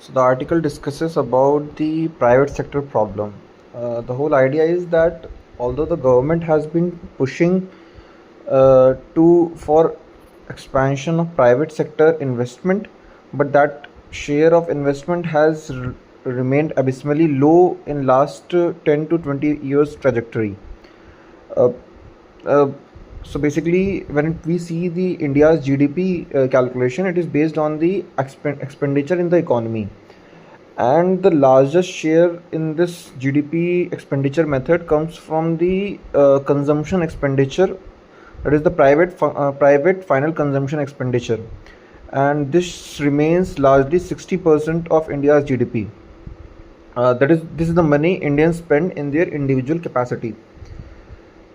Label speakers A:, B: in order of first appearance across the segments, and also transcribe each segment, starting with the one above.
A: So the article discusses about the private sector problem. The whole idea is that although the government has been pushing to for expansion of private sector investment, but that share of investment has remained abysmally low in last 10 to 20 years trajectory. Uh, uh, so basically, when we see the India's GDP calculation, it is based on the expenditure in the economy, and the largest share in this GDP expenditure method comes from the consumption expenditure, that is the private final consumption expenditure, and this remains largely 60% of India's GDP. This is the money Indians spend in their individual capacity.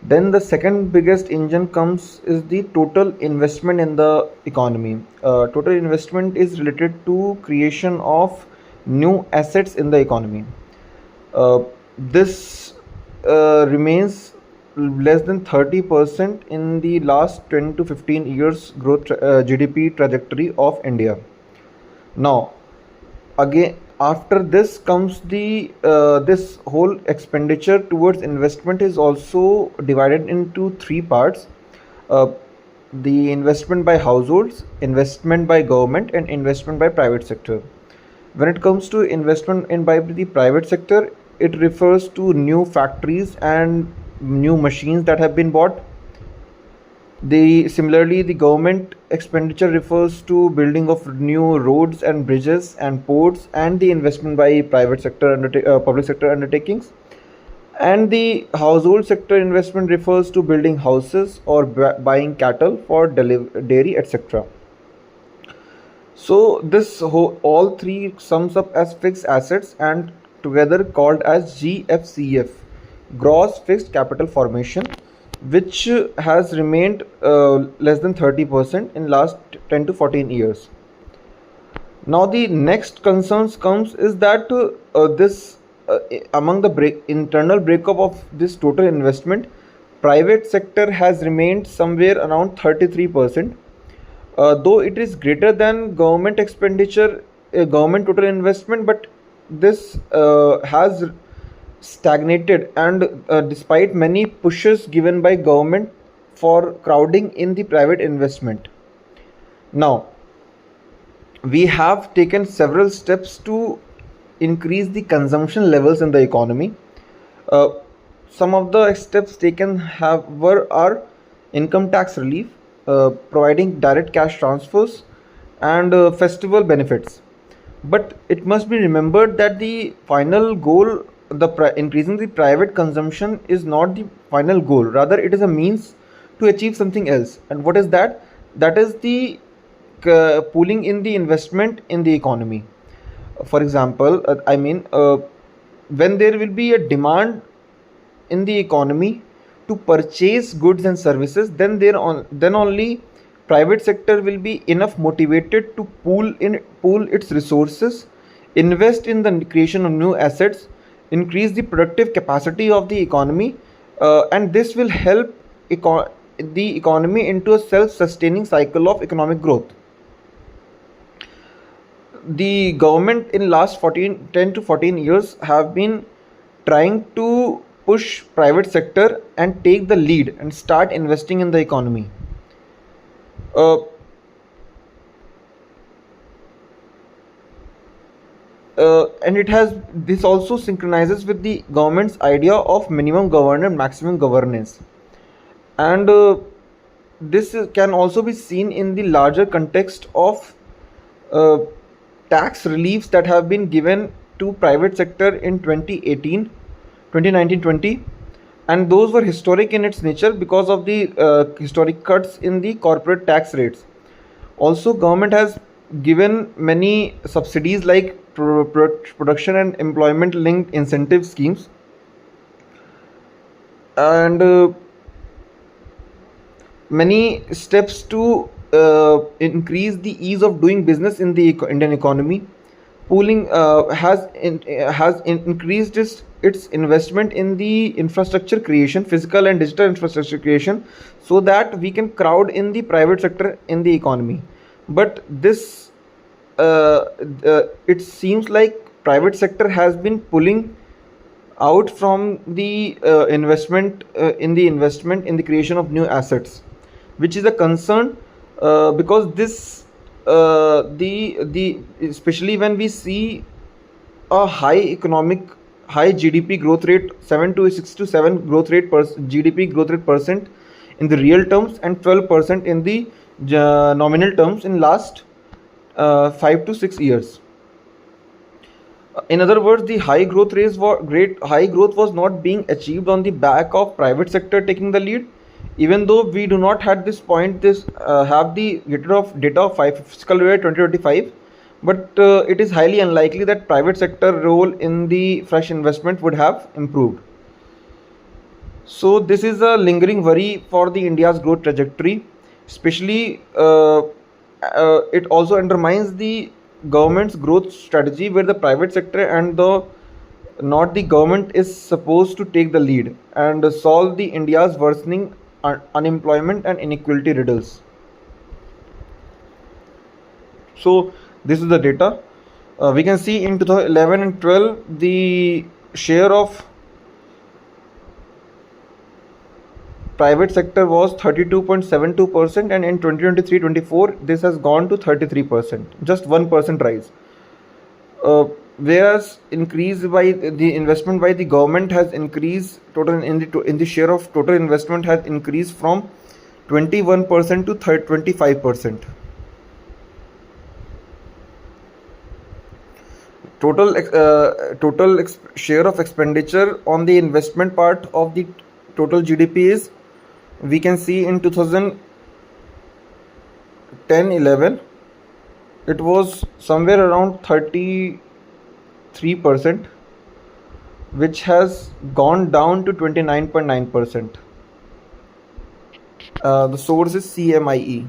A: Then the second biggest engine comes is the total investment in the economy. Total investment is related to creation of new assets in the economy. This remains less than 30% in the last 10 to 15 years growth GDP trajectory of India. Now, again, after this comes the this whole expenditure towards investment is also divided into three parts: uh, the investment by households, investment by government, and investment by private sector. When it comes to investment in by the private sector, it refers to new factories and new machines that have been bought. The government expenditure refers to building of new roads and bridges and ports, and the investment by public sector undertakings. And the household sector investment refers to building houses or buying cattle for dairy, etc. So all three sums up as fixed assets and together called as GFCF, gross fixed capital formation, which has remained less than 30% in last 10 to 14 years. Now the next concerns comes is that this among the internal breakup of this total investment, private sector has remained somewhere around 33%, though it is greater than government expenditure, government total investment, but this has stagnated, and despite many pushes given by government for crowding in the private investment. Now, we have taken several steps to increase the consumption levels in the economy. uh, some of the steps taken are income tax relief, providing direct cash transfers, and festival benefits. But it must be remembered that the final goal, increasing the private consumption, is not the final goal. Rather, it is a means to achieve something else. And what is that? That is the pooling in the investment in the economy. For example, when there will be a demand in the economy to purchase goods and services, then only private sector will be enough motivated to pool its resources, invest in the creation of new assets, increase the productive capacity of the economy, and this will help the economy into a self-sustaining cycle of economic growth. The government in last 10 to 14 years have been trying to push private sector and take the lead and start investing in the economy. uh, and it has this also synchronizes with the government's idea of minimum governance, maximum governance. And can also be seen in the larger context of uh, tax reliefs that have been given to private sector in 2018, 2019, 20, and those were historic in its nature because of the historic cuts in the corporate tax rates. Also, government has given many subsidies like production and employment linked incentive schemes, and many steps to increase the ease of doing business in the Indian economy. Pooling has increased its investment in the infrastructure creation, physical and digital infrastructure creation, so that we can crowd in the private sector in the economy. But this it seems like private sector has been pulling out from the investment in the creation of new assets, which is a concern, because this the especially when we see a high GDP growth rate, 7 to 6 to 7 growth rate per GDP growth rate percent in the real terms, and 12% in the nominal terms in last 5 to 6 years. In other words, the high growth was not being achieved on the back of private sector taking the lead. Even though we do not at this point have the data of fiscal year 2025, but it is highly unlikely that private sector role in the fresh investment would have improved. So this is a lingering worry for the India's growth trajectory, especially it also undermines the government's growth strategy, where the private sector and not the government is supposed to take the lead and solve the India's worsening unemployment and inequality riddles. So this is the data. We can see in 2011 and 12 the share of private sector was 32.72%, and in 2023-24 this has gone to 33%, just 1% rise. Whereas increase by the investment by the government has increased, total in the share of total investment has increased from 21% to 25%. Share of expenditure on the investment part of the total GDP is, we can see in 2010-11 it was somewhere around 33%, which has gone down to 29.9%. The source is CMIE.